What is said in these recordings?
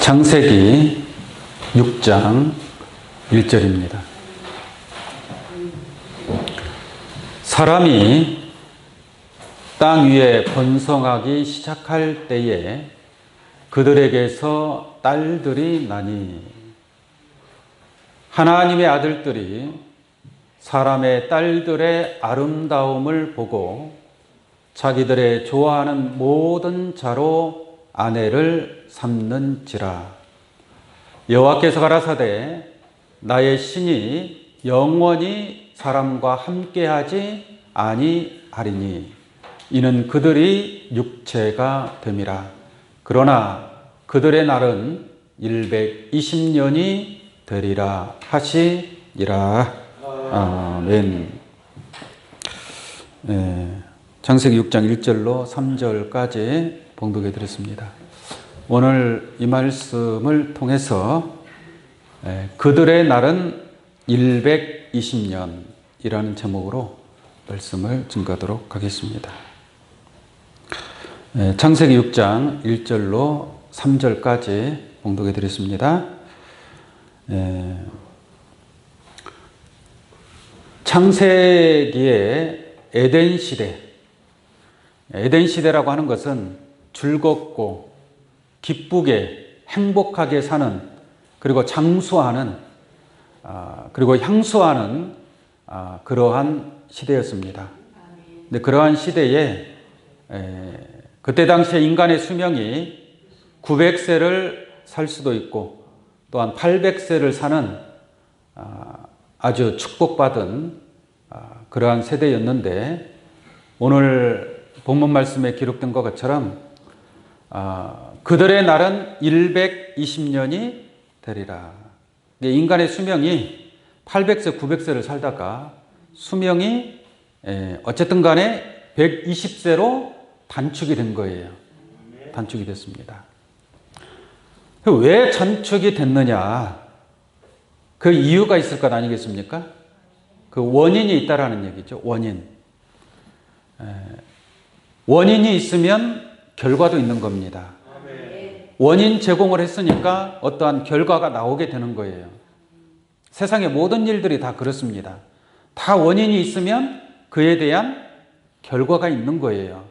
창세기 6장 1절입니다. 사람이 땅 위에 번성하기 시작할 때에 그들에게서 딸들이 나니, 하나님의 아들들이 사람의 딸들의 아름다움을 보고 자기들의 좋아하는 모든 자로 아내를 삼는지라. 여호와께서 가라사대 나의 신이 영원히 사람과 함께하지 아니하리니 이는 그들이 육체가 됨이라. 그러나 그들의 날은 120년이 되리라 하시니라. 아멘. 창세기 6장 1절로 3절까지 봉독해 드렸습니다. 오늘 이 말씀을 통해서 그들의 날은 120년이라는 제목으로 말씀을 증거하도록 하겠습니다. 창세기 6장 1절로 3절까지 봉독해 드렸습니다. 창세기의 에덴 시대, 에덴 시대라고 하는 것은 즐겁고 기쁘게 행복하게 사는, 그리고 장수하는, 그리고 향수하는 그러한 시대였습니다. 근데 그러한 시대에 그때 당시에 인간의 수명이 900세를 살 수도 있고 또한 800세를 사는 아주 축복받은 그러한 세대였는데, 오늘 본문 말씀에 기록된 것처럼 그들의 날은 120년이 되리라. 인간의 수명이 800세, 900세를 살다가 수명이 어쨌든 간에 120세로 단축이 된 거예요. 단축이 됐습니다. 왜 단축이 됐느냐? 그 이유가 있을 것 아니겠습니까? 그 원인이 있다라는 얘기죠. 원인이 있으면 결과도 있는 겁니다. 원인 제공을 했으니까 어떠한 결과가 나오게 되는 거예요. 세상의 모든 일들이 다 그렇습니다. 다 원인이 있으면 그에 대한 결과가 있는 거예요.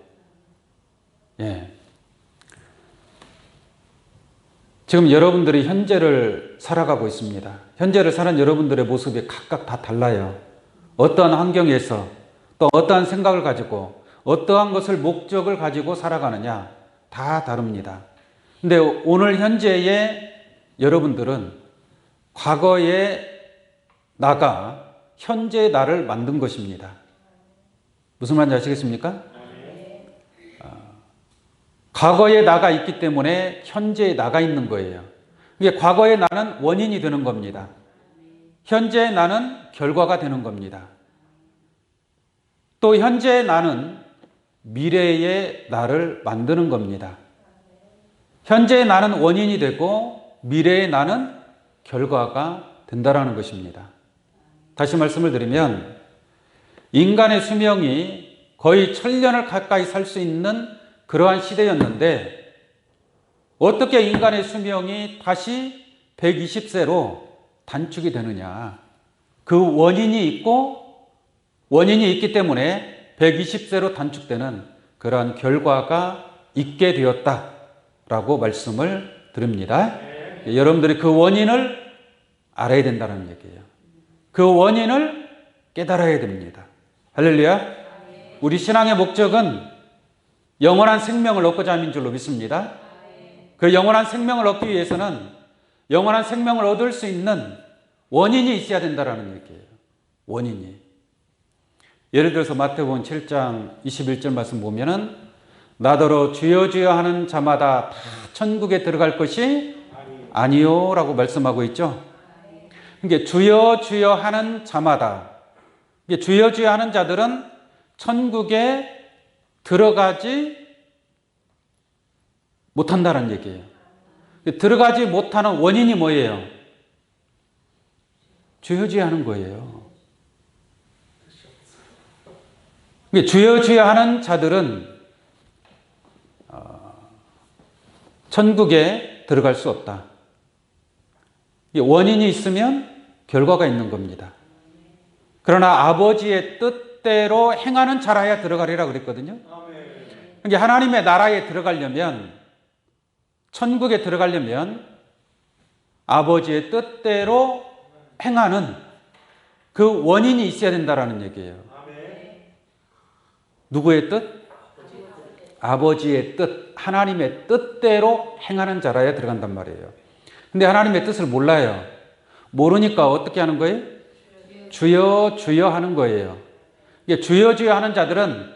지금 여러분들이 현재를 살아가고 있습니다. 현재를 사는 여러분들의 모습이 각각 다 달라요. 어떠한 환경에서 또 어떠한 생각을 가지고 어떠한 것을 목적을 가지고 살아가느냐 다 다릅니다. 근데 오늘 현재의 여러분들은 과거의 나가 현재의 나를 만든 것입니다. 무슨 말인지 아시겠습니까? 과거의 나가 있기 때문에 현재의 나가 있는 거예요. 이게 과거의 나는 원인이 되는 겁니다. 현재의 나는 결과가 되는 겁니다. 또 현재의 나는 미래의 나를 만드는 겁니다. 현재의 나는 원인이 되고 미래의 나는 결과가 된다라는 것입니다. 다시 말씀을 드리면 인간의 수명이 거의 1000년을 가까이 살 수 있는 그러한 시대였는데 어떻게 인간의 수명이 다시 120세로 단축이 되느냐? 그 원인이 있고 원인이 있기 때문에 120세로 단축되는 그러한 결과가 있게 되었다라고 말씀을 드립니다. 여러분들이 그 원인을 알아야 된다는 얘기예요. 그 원인을 깨달아야 됩니다. 할렐루야. 우리 신앙의 목적은 영원한 생명을 얻고자 함인 줄로 믿습니다. 그 영원한 생명을 얻기 위해서는 영원한 생명을 얻을 수 있는 원인이 있어야 된다는 얘기예요. 원인이. 예를 들어서 마태복음 7장 21절 말씀 보면은 나더러 주여 주여 하는 자마다 다 천국에 들어갈 것이 아니요 라고 말씀하고 있죠. 그러니까 주여 주여 하는 자마다, 주여 주여 하는 자들은 천국에 들어가지 못한다는 얘기예요. 들어가지 못하는 원인이 뭐예요? 주여 주여 하는 거예요. 주여 주여 하는 자들은 천국에 들어갈 수 없다. 원인이 있으면 결과가 있는 겁니다. 그러나 아버지의 뜻대로 행하는 자라야 들어가리라 그랬거든요. 그러니까 하나님의 나라에 들어가려면, 천국에 들어가려면 아버지의 뜻대로 행하는 그 원인이 있어야 된다라는 얘기예요. 누구의 뜻? 아버지의 뜻, 하나님의 뜻대로 행하는 자라야 들어간단 말이에요. 근데 하나님의 뜻을 몰라요. 모르니까 어떻게 하는 거예요? 주여 주여 하는 거예요. 주여 주여 하는 자들은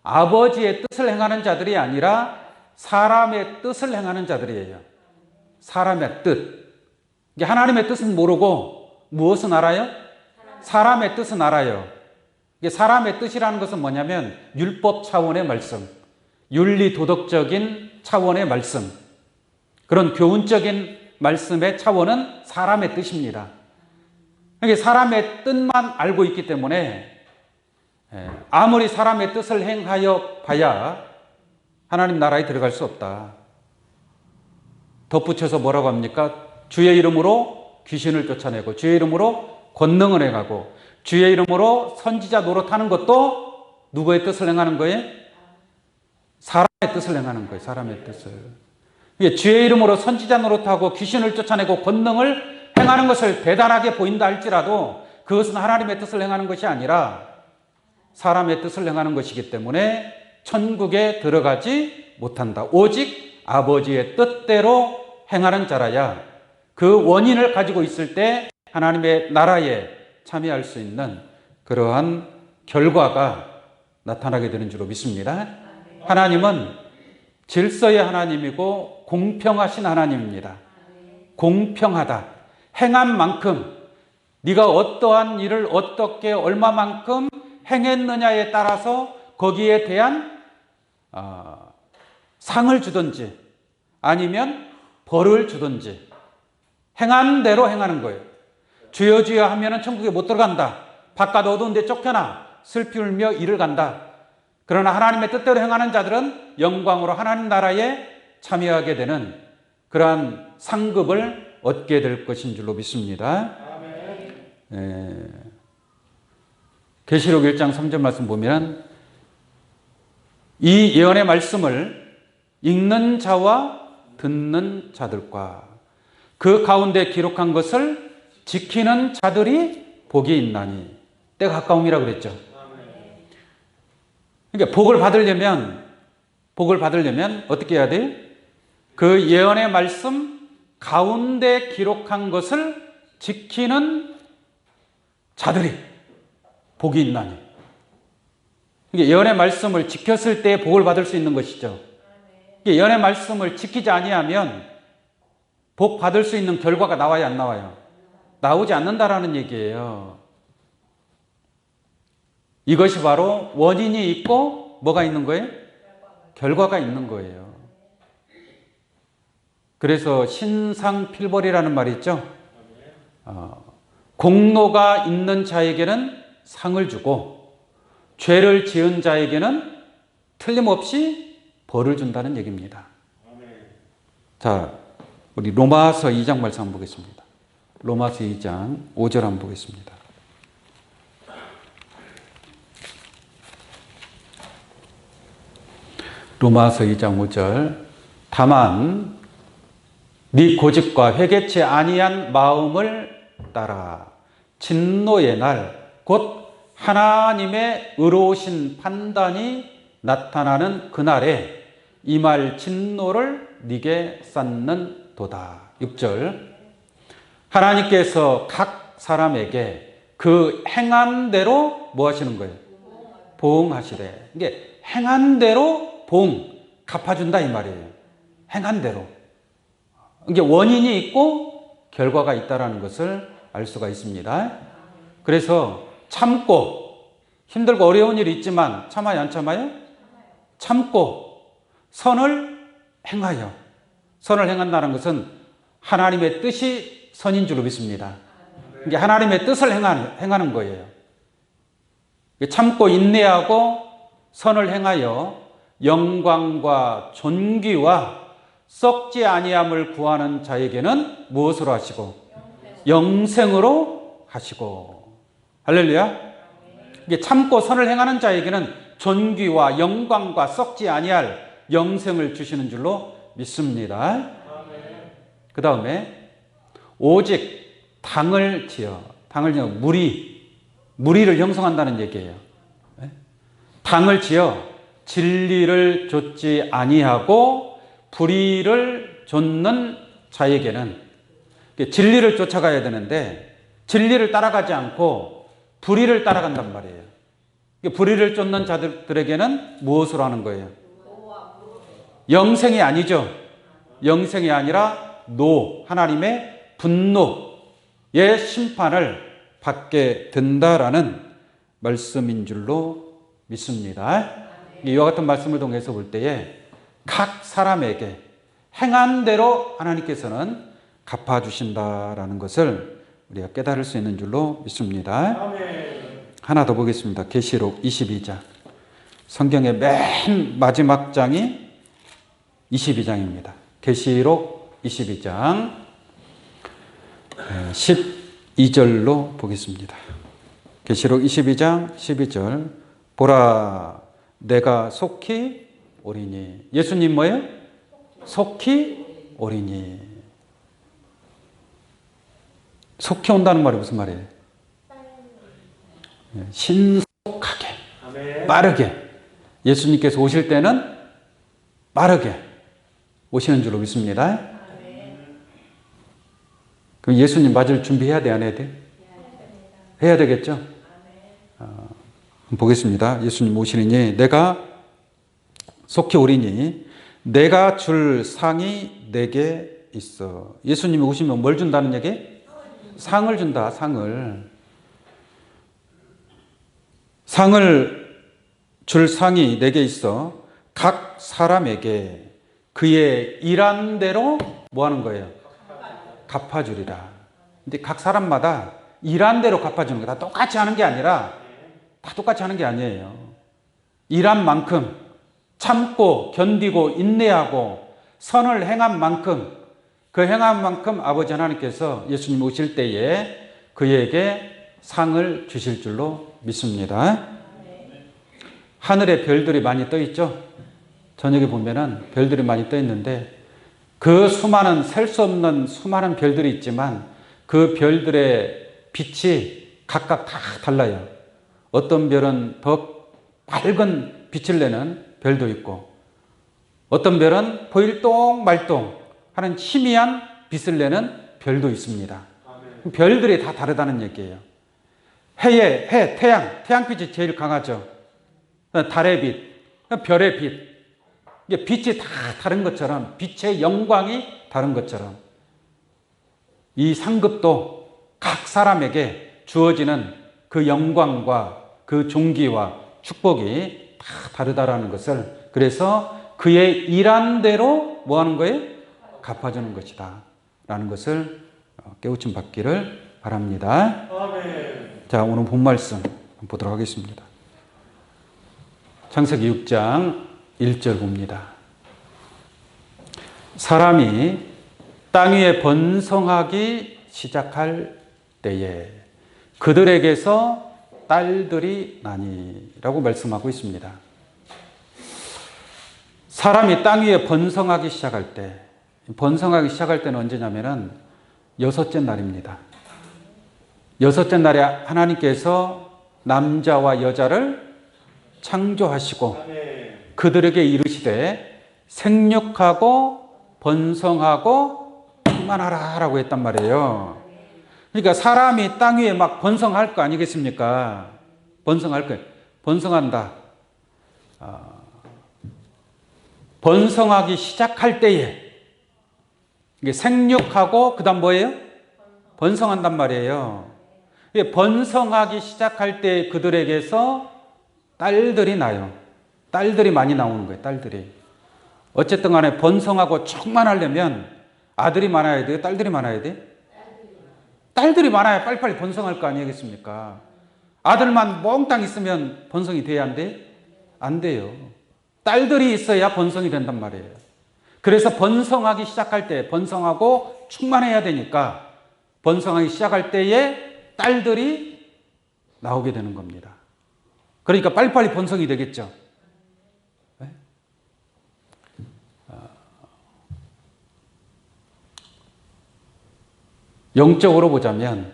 아버지의 뜻을 행하는 자들이 아니라 사람의 뜻을 행하는 자들이에요. 사람의 뜻. 하나님의 뜻은 모르고 무엇은 알아요? 사람의 뜻은 알아요. 사람의 뜻이라는 것은 뭐냐면 율법 차원의 말씀, 윤리 도덕적인 차원의 말씀, 그런 교훈적인 말씀의 차원은 사람의 뜻입니다. 사람의 뜻만 알고 있기 때문에 아무리 사람의 뜻을 행하여 봐야 하나님 나라에 들어갈 수 없다. 덧붙여서 뭐라고 합니까? 주의 이름으로 귀신을 쫓아내고 주의 이름으로 권능을 행하고 주의 이름으로 선지자 노릇하는 것도 누구의 뜻을 행하는 거예요? 사람의 뜻을 행하는 거예요. 사람의 뜻을. 주의 이름으로 선지자 노릇하고 귀신을 쫓아내고 권능을 행하는 것을 대단하게 보인다 할지라도 그것은 하나님의 뜻을 행하는 것이 아니라 사람의 뜻을 행하는 것이기 때문에 천국에 들어가지 못한다. 오직 아버지의 뜻대로 행하는 자라야 그 원인을 가지고 있을 때 하나님의 나라에 참여할 수 있는 그러한 결과가 나타나게 되는 줄로 믿습니다. 하나님은 질서의 하나님이고 공평하신 하나님입니다. 공평하다. 행한 만큼 네가 어떠한 일을 어떻게 얼마만큼 행했느냐에 따라서 거기에 대한 상을 주든지 아니면 벌을 주든지 행한 대로 행하는 거예요. 주여 주여 하면은 천국에 못 들어간다. 바깥 어두운 데 쫓겨나 슬피 울며 이를 간다. 그러나 하나님의 뜻대로 행하는 자들은 영광으로 하나님 나라에 참여하게 되는 그러한 상급을 얻게 될 것인 줄로 믿습니다. 계시록 1장 3절 말씀 보면 이 예언의 말씀을 읽는 자와 듣는 자들과 그 가운데 기록한 것을 지키는 자들이 복이 있나니. 때가 가까움이라고 그랬죠. 그러니까 복을 받으려면 어떻게 해야 돼요? 그 예언의 말씀 가운데 기록한 것을 지키는 자들이 복이 있나니. 그러니까 예언의 말씀을 지켰을 때 복을 받을 수 있는 것이죠. 예언의 말씀을 지키지 아니하면 복 받을 수 있는 결과가 나와요, 안 나와요? 나오지 않는다라는 얘기예요. 이것이 바로 원인이 있고 뭐가 있는 거예요? 결과가 있는 거예요. 그래서 신상필벌이라는 말이 있죠. 공로가 있는 자에게는 상을 주고 죄를 지은 자에게는 틀림없이 벌을 준다는 얘기입니다. 자, 우리 로마서 2장 말씀 한번 보겠습니다. 로마서 2장 5절 한번 보겠습니다. 로마서 2장 5절. 다만 네 고집과 회개치 아니한 마음을 따라 진노의 날 곧 하나님의 의로우신 판단이 나타나는 그날에 임할 진노를 네게 쌓는도다. 6절. 하나님께서 각 사람에게 그 행한 대로 뭐 하시는 거예요? 보응하시되. 이게 행한 대로 보응, 갚아준다 이 말이에요. 행한 대로. 이게 원인이 있고 결과가 있다는 것을 알 수가 있습니다. 그래서 참고, 힘들고 어려운 일이 있지만 참아요, 안 참아요? 참고 선을 행하여. 선을 행한다는 것은 하나님의 뜻이 선인 줄로 믿습니다. 이게 하나님의 뜻을 행하는 거예요. 참고 인내하고 선을 행하여 영광과 존귀와 썩지 아니함을 구하는 자에게는 무엇으로 하시고? 영생으로 하시고. 할렐루야. 이게 참고 선을 행하는 자에게는 존귀와 영광과 썩지 아니할 영생을 주시는 줄로 믿습니다. 그 다음에 오직 당을 지어 무리를 형성한다는 얘기예요. 당을 지어 진리를 좇지 아니하고 불의를 좇는 자에게는, 진리를 쫓아가야 되는데 진리를 따라가지 않고 불의를 따라간단 말이에요. 불의를 쫓는 자들에게는 무엇으로 하는 거예요? 영생이 아니죠. 영생이 아니라 하나님의 분노의 심판을 받게 된다라는 말씀인 줄로 믿습니다. 이와 같은 말씀을 통해서 볼 때에 각 사람에게 행한 대로 하나님께서는 갚아주신다라는 것을 우리가 깨달을 수 있는 줄로 믿습니다. 아멘. 하나 더 보겠습니다. 계시록 22장. 성경의 맨 마지막 장이 22장입니다. 계시록 22장 12절로 보겠습니다. 계시록 22장 12절. 보라, 내가 속히 오리니. 예수님 뭐예요? 속히 오리니. 속히 온다는 말이 무슨 말이에요? 신속하게, 빠르게. 예수님께서 오실 때는 빠르게 오시는 줄로 믿습니다. 그럼 예수님 맞을 준비해야 돼, 안 해야 돼? 해야 되겠죠? 보겠습니다. 예수님 오시니 내가 속히 오리니 내가 줄 상이 내게 있어. 예수님이 오시면 뭘 준다는 얘기? 상을 준다. 상을 줄 상이 내게 있어. 각 사람에게 그의 일한 대로 뭐 하는 거예요? 갚아주리라. 근데 각 사람마다 일한 대로 갚아주는 거다. 똑같이 하는 게 아니라, 다 똑같이 하는 게 아니에요. 일한 만큼 참고 견디고 인내하고 선을 행한 만큼, 그 행한 만큼 아버지 하나님께서 예수님 오실 때에 그에게 상을 주실 줄로 믿습니다. 하늘에 별들이 많이 떠 있죠. 저녁에 보면은 별들이 많이 떠 있는데 그 수많은, 셀 수 없는 수많은 별들이 있지만 그 별들의 빛이 각각 다 달라요. 어떤 별은 더 밝은 빛을 내는 별도 있고, 어떤 별은 보일동 말동 하는 희미한 빛을 내는 별도 있습니다. 아멘. 별들이 다 다르다는 얘기예요. 태양빛이 제일 강하죠. 달의 빛, 별의 빛. 이게 빛이 다 다른 것처럼, 빛의 영광이 다른 것처럼 이 상급도 각 사람에게 주어지는 그 영광과 그 존귀와 축복이 다 다르다라는 것을, 그래서 그의 일한 대로 뭐 하는 거예요? 갚아주는 것이다 라는 것을 깨우침 받기를 바랍니다. 아멘. 자, 오늘 본 말씀 보도록 하겠습니다. 창세기 6장 1절 봅니다. 사람이 땅 위에 번성하기 시작할 때에 그들에게서 딸들이 나니 라고 말씀하고 있습니다. 사람이 땅 위에 번성하기 시작할 때, 번성하기 시작할 때는 언제냐면은 여섯째 날입니다. 여섯째 날에 하나님께서 남자와 여자를 창조하시고 그들에게 이르시되 생육하고 번성하고 충만하라 라고 했단 말이에요. 그러니까 사람이 땅 위에 막 번성할 거 아니겠습니까? 번성할 거예요. 번성한다. 번성하기 시작할 때에 이게 생육하고 그 다음 뭐예요? 번성한단 말이에요. 번성하기 시작할 때 그들에게서 딸들이 나요. 딸들이 많이 나오는 거예요. 딸들이. 어쨌든 간에 번성하고 충만하려면 아들이 많아야 돼요? 딸들이 많아야 돼요? 딸들이 많아야 빨리빨리 번성할 거 아니겠습니까? 아들만 몽땅 있으면 번성이 돼야 안 돼? 안 돼요. 딸들이 있어야 번성이 된단 말이에요. 그래서 번성하기 시작할 때 번성하고 충만해야 되니까 번성하기 시작할 때에 딸들이 나오게 되는 겁니다. 그러니까 빨리빨리 번성이 되겠죠. 네? 영적으로 보자면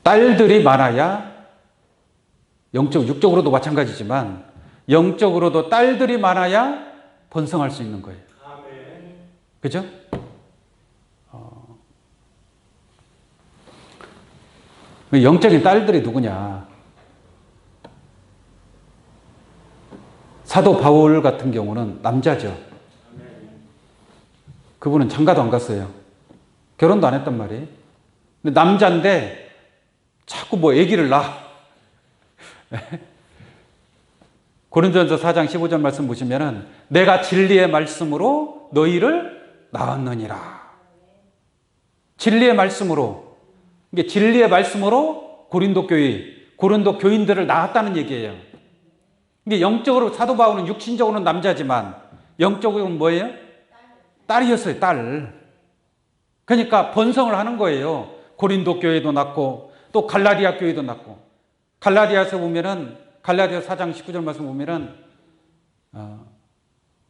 딸들이 많아야 육적으로도 마찬가지지만 영적으로도 딸들이 많아야 번성할 수 있는 거예요. 그죠? 영적인 딸들이 누구냐? 사도 바울 같은 경우는 남자죠. 그분은 장가도 안 갔어요. 결혼도 안 했단 말이에요. 근데 남자인데 자꾸 뭐 아기를 낳아. 고린도전서 4장 15절 말씀 보시면은 내가 진리의 말씀으로 너희를 낳았느니라. 진리의 말씀으로. 이게 진리의 말씀으로 고린도 교인들을 낳았다는 얘기예요. 이게 영적으로 사도 바울은 육신적으로는 남자지만 영적으로는 뭐예요? 딸이었어요, 딸. 그러니까 번성을 하는 거예요. 고린도 교회도 낳고 또 갈라디아 교회도 낳고. 갈라디아서 보면은 갈라디아 4장 19절 말씀 보면은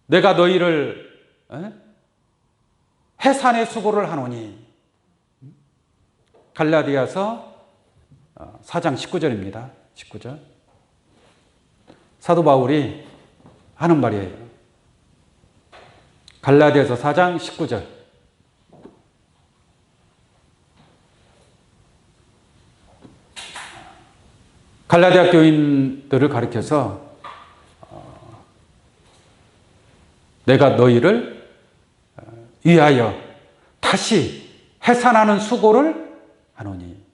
내가 너희를 해산의 수고를 하노니. 갈라디아서 4장 19절입니다. 19절. 사도 바울이 하는 말이에요. 갈라디아서 4장 19절. 갈라디아 교인들을 가리켜서 내가 너희를 위하여 다시 해산하는 수고를 하노니.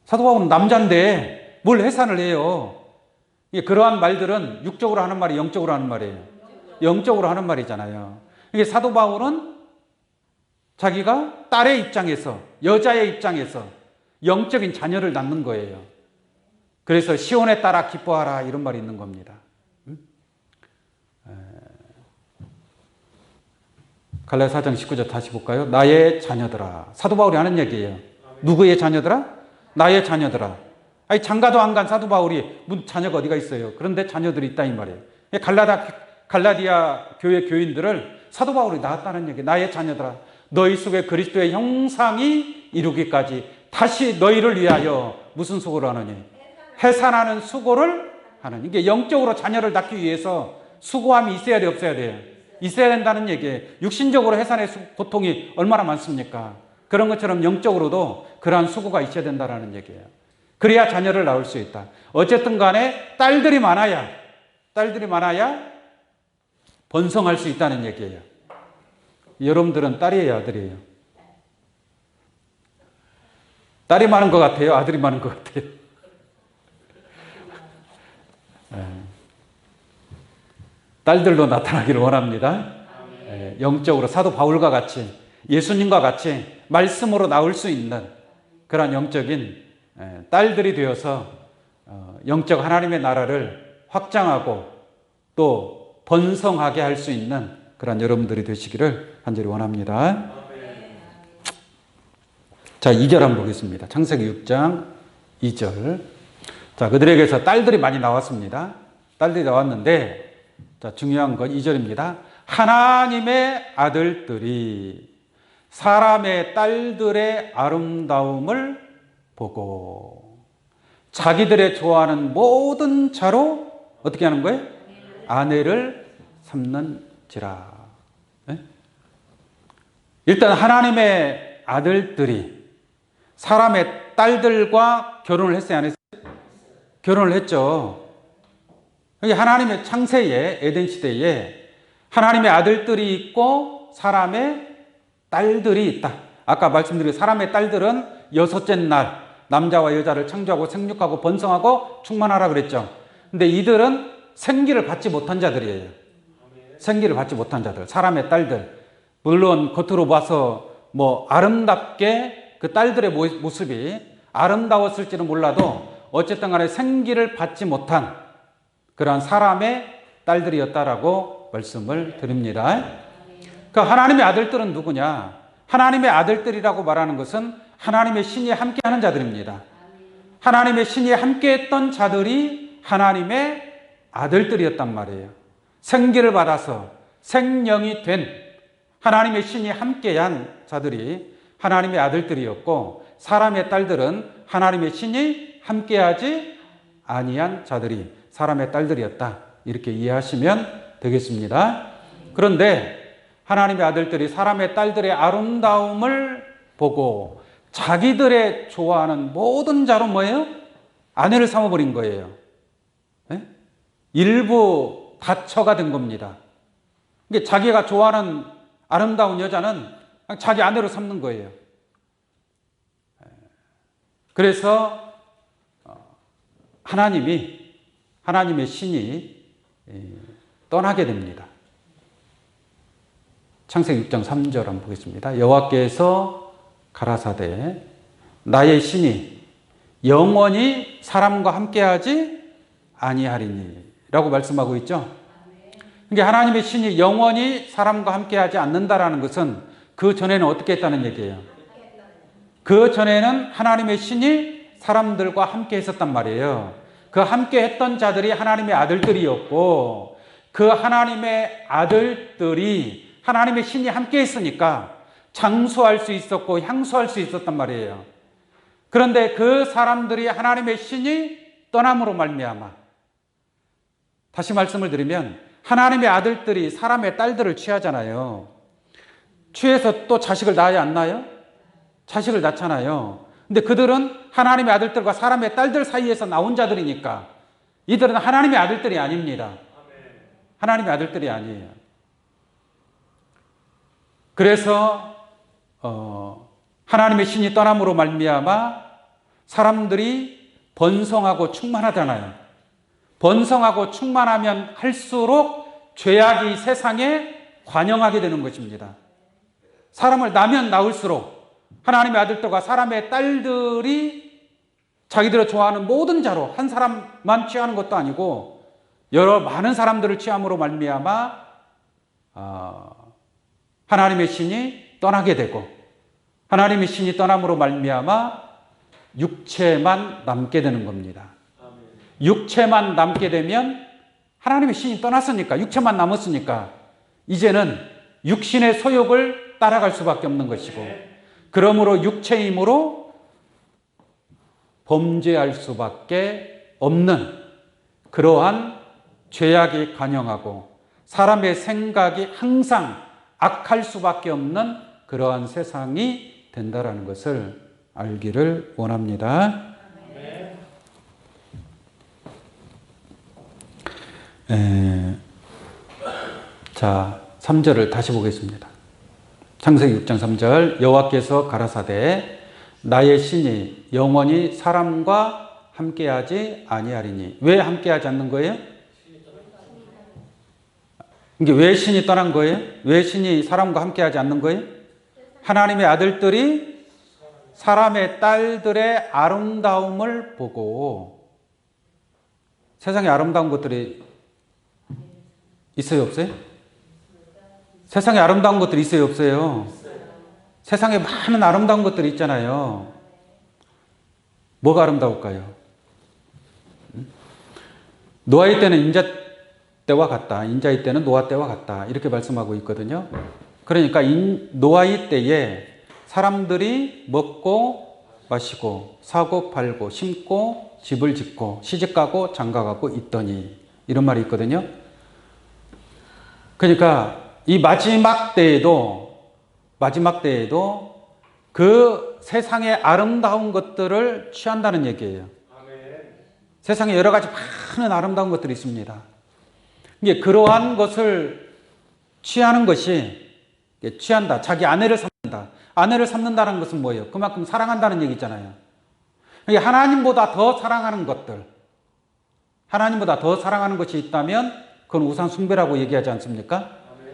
사도 바울은 남자인데 뭘 해산을 해요? 그러한 말들은 육적으로 하는 말이 영적으로 하는 말이에요. 영적으로 하는 말이잖아요. 이게 사도 바울은 자기가 딸의 입장에서, 여자의 입장에서 영적인 자녀를 낳는 거예요. 그래서 시온에 따라 기뻐하라 이런 말이 있는 겁니다. 갈라디아 4장 19절 다시 볼까요? 나의 자녀들아. 사도 바울이 하는 얘기예요. 누구의 자녀들아? 나의 자녀들아. 아니 장가도 안 간 사도 바울이 자녀가 어디가 있어요? 그런데 자녀들이 있다 이 말이에요. 갈라디아 교회 교인들을 사도 바울이 낳았다는 얘기. 나의 자녀들아. 너희 속에 그리스도의 형상이 이루기까지 다시 너희를 위하여 무슨 수고를 하느니? 해산하는 수고를 하는. 이게 영적으로 자녀를 낳기 위해서 수고함이 있어야 돼, 없어야 돼요? 있어야 된다는 얘기예요. 육신적으로 해산의 고통이 얼마나 많습니까? 그런 것처럼 영적으로도 그러한 수고가 있어야 된다는 얘기예요. 그래야 자녀를 낳을 수 있다. 어쨌든 간에 딸들이 많아야 번성할 수 있다는 얘기예요. 여러분들은 딸이에요, 아들이에요? 딸이 많은 것 같아요, 아들이 많은 것 같아요? 딸들로 나타나기를 원합니다. 영적으로 사도 바울과 같이 예수님과 같이 말씀으로 나올 수 있는 그런 영적인 딸들이 되어서 영적 하나님의 나라를 확장하고 또 번성하게 할 수 있는 그런 여러분들이 되시기를 간절히 원합니다. 자, 2절 한번 보겠습니다. 창세기 6장 2절. 자, 그들에게서 딸들이 많이 나왔습니다. 딸들이 나왔는데 자, 중요한 건 2절입니다. 하나님의 아들들이 사람의 딸들의 아름다움을 보고 자기들의 좋아하는 모든 자로 어떻게 하는 거예요? 아내를 삼는지라. 네? 일단 하나님의 아들들이 사람의 딸들과 결혼을 했어요, 안 했어요? 결혼을 했죠. 하나님의 창세에, 에덴 시대에 하나님의 아들들이 있고 사람의 딸들이 있다. 아까 말씀드린 사람의 딸들은 여섯째 날 남자와 여자를 창조하고 생육하고 번성하고 충만하라 그랬죠. 근데 이들은 생기를 받지 못한 자들이에요. 생기를 받지 못한 자들, 사람의 딸들. 물론 겉으로 봐서 뭐 아름답게 그 딸들의 모습이 아름다웠을지는 몰라도 어쨌든 간에 생기를 받지 못한 그러한 사람의 딸들이었다라고 말씀을 드립니다. 그 하나님의 아들들은 누구냐? 하나님의 아들들이라고 말하는 것은 하나님의 신이 함께하는 자들입니다. 하나님의 신이 함께했던 자들이 하나님의 아들들이었단 말이에요. 생기를 받아서 생명이 된 하나님의 신이 함께한 자들이 하나님의 아들들이었고, 사람의 딸들은 하나님의 신이 함께하지 아니한 자들이 사람의 딸들이었다. 이렇게 이해하시면 되겠습니다. 그런데 하나님의 아들들이 사람의 딸들의 아름다움을 보고 자기들의 좋아하는 모든 자로 뭐예요? 아내를 삼아버린 거예요. 네? 일부 다처가 된 겁니다. 이게 자기가 좋아하는 아름다운 여자는 그냥 자기 아내로 삼는 거예요. 그래서 하나님의 신이 떠나게 됩니다. 창세기 6장 3절 한번 보겠습니다. 여호와께서 가라사대 나의 신이 영원히 사람과 함께하지 아니하리니 라고 말씀하고 있죠. 그러니까 하나님의 신이 영원히 사람과 함께하지 않는다라는 것은 그 전에는 어떻게 했다는 얘기예요? 그 전에는 하나님의 신이 사람들과 함께 했었단 말이에요. 그 함께 했던 자들이 하나님의 아들들이었고, 그 하나님의 아들들이 하나님의 신이 함께 했으니까 장수할 수 있었고 향수할 수 있었단 말이에요. 그런데 그 사람들이 하나님의 신이 떠남으로 말미암아, 다시 말씀을 드리면 하나님의 아들들이 사람의 딸들을 취하잖아요. 취해서 또 자식을 낳아야 안 낳아요? 자식을 낳잖아요. 근데 그들은 하나님의 아들들과 사람의 딸들 사이에서 나온 자들이니까 이들은 하나님의 아들들이 아닙니다. 하나님의 아들들이 아니에요. 그래서 하나님의 신이 떠남으로 말미암아 사람들이 번성하고 충만하잖아요. 번성하고 충만하면 할수록 죄악이 세상에 관영하게 되는 것입니다. 사람을 낳으면 낳을수록 하나님의 아들들과 사람의 딸들이 자기들을 좋아하는 모든 자로, 한 사람만 취하는 것도 아니고 여러 많은 사람들을 취함으로 말미암아 하나님의 신이 떠나게 되고, 하나님의 신이 떠남으로 말미암아 육체만 남게 되는 겁니다. 육체만 남게 되면 하나님의 신이 떠났으니까, 육체만 남았으니까 이제는 육신의 소욕을 따라갈 수밖에 없는 것이고, 그러므로 육체이므로 범죄할 수밖에 없는 그러한 죄악이 관영하고 사람의 생각이 항상 악할 수밖에 없는 그러한 세상이 된다라는 것을 알기를 원합니다. 자, 3절을 다시 보겠습니다. 창세기 6장 3절 여호와께서 가라사대 나의 신이 영원히 사람과 함께하지 아니하리니. 왜 함께하지 않는 거예요? 이게 왜 신이 떠난 거예요? 왜 신이 사람과 함께하지 않는 거예요? 하나님의 아들들이 사람의 딸들의 아름다움을 보고, 세상에 아름다운 것들이 있어요, 없어요? 세상에 아름다운 것들이 있어요, 없어요? 세상에 많은 아름다운 것들이 있잖아요. 뭐가 아름다울까요? 노아의 때는 인자 때와 같다. 인자의 때는 노아 때와 같다. 이렇게 말씀하고 있거든요. 그러니까 노아의 때에 사람들이 먹고 마시고 사고 팔고 심고 집을 짓고 시집가고 장가가고 있더니, 이런 말이 있거든요. 그러니까 이 마지막 때에도 그 세상의 아름다운 것들을 취한다는 얘기예요. 세상에 여러 가지 많은 아름다운 것들이 있습니다. 이게 그러한 것을 취하는 것이, 취한다. 자기 아내를 삼는다. 아내를 삼는다는 것은 뭐예요? 그만큼 사랑한다는 얘기 있잖아요. 하나님보다 더 사랑하는 것들, 하나님보다 더 사랑하는 것이 있다면 그건 우상 숭배라고 얘기하지 않습니까?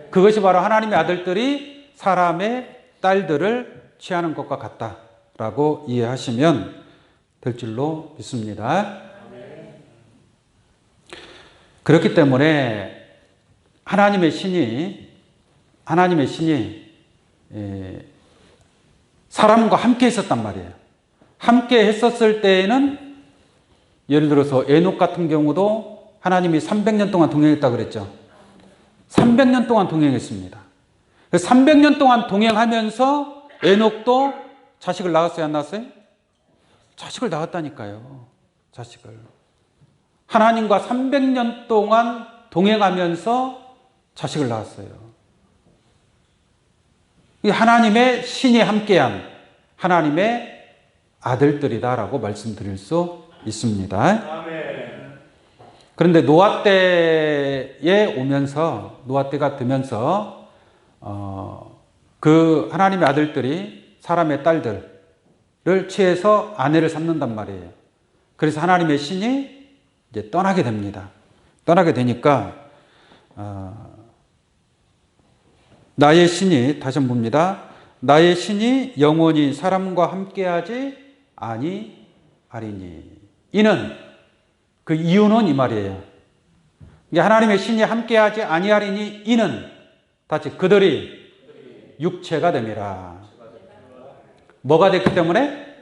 그것이 바로 하나님의 아들들이 사람의 딸들을 취하는 것과 같다라고 이해하시면 될 줄로 믿습니다. 그렇기 때문에 하나님의 신이 사람과 함께 있었단 말이에요. 함께 했었을 때에는 예를 들어서 에녹 같은 경우도 하나님이 300년 동안 동행했다 그랬죠. 300년 동안 동행했습니다. 300년 동안 동행하면서 에녹도 자식을 낳았어요, 안 낳았어요? 자식을 낳았다니까요. 자식을. 하나님과 300년 동안 동행하면서 자식을 낳았어요. 이 하나님의 신이 함께한 하나님의 아들들이다라고 말씀드릴 수 있습니다. 아멘. 그런데 노아 때에 오면서, 노아 때가 되면서 그 하나님의 아들들이 사람의 딸들을 취해서 아내를 삼는단 말이에요. 그래서 하나님의 신이 이제 떠나게 됩니다. 떠나게 되니까 나의 신이, 다시 한번 봅니다. 나의 신이 영원히 사람과 함께하지 아니하리니. 이는, 그 이유는 이 말이에요. 하나님의 신이 함께하지 아니하리니 이는, 다시 그들이 육체가 됨이라. 뭐가 됐기 때문에?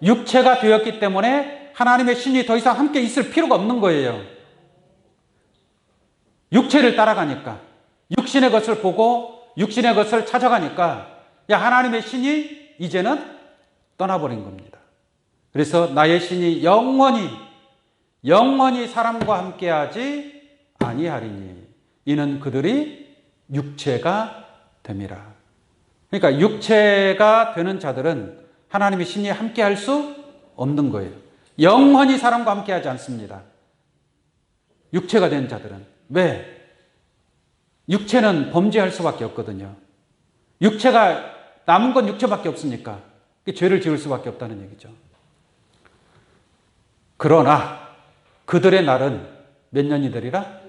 육체가 되었기 때문에 하나님의 신이 더 이상 함께 있을 필요가 없는 거예요. 육체를 따라가니까, 육신의 것을 보고 육신의 것을 찾아가니까 하나님의 신이 이제는 떠나버린 겁니다. 그래서 나의 신이 영원히 사람과 함께하지 아니하리니 이는 그들이 육체가 됨이라. 그러니까 육체가 되는 자들은 하나님의 신이 함께할 수 없는 거예요. 영원히 사람과 함께하지 않습니다. 육체가 된 자들은. 왜? 육체는 범죄할 수밖에 없거든요. 육체가 남은 건 육체밖에 없으니까 죄를 지을 수밖에 없다는 얘기죠. 그러나 그들의 날은 몇 년이 되리라?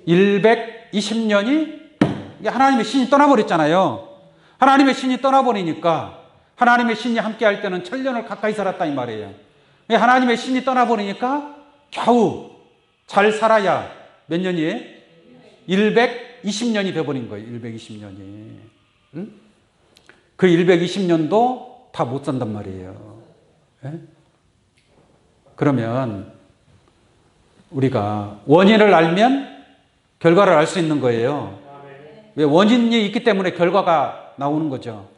120년이 하나님의 신이 떠나버렸잖아요. 하나님의 신이 떠나버리니까 하나님의 신이 함께할 때는 1000년을 가까이 살았다 이 말이에요. 하나님의 신이 떠나버리니까 겨우 잘 살아야 몇 년이에요? 120년이 돼버린 거예요. 120년이. 응? 그 120년도 다 못 산단 말이에요. 네? 그러면 우리가 원인을 알면 결과를 알 수 있는 거예요. 왜? 원인이 있기 때문에 결과가 나오는 거죠.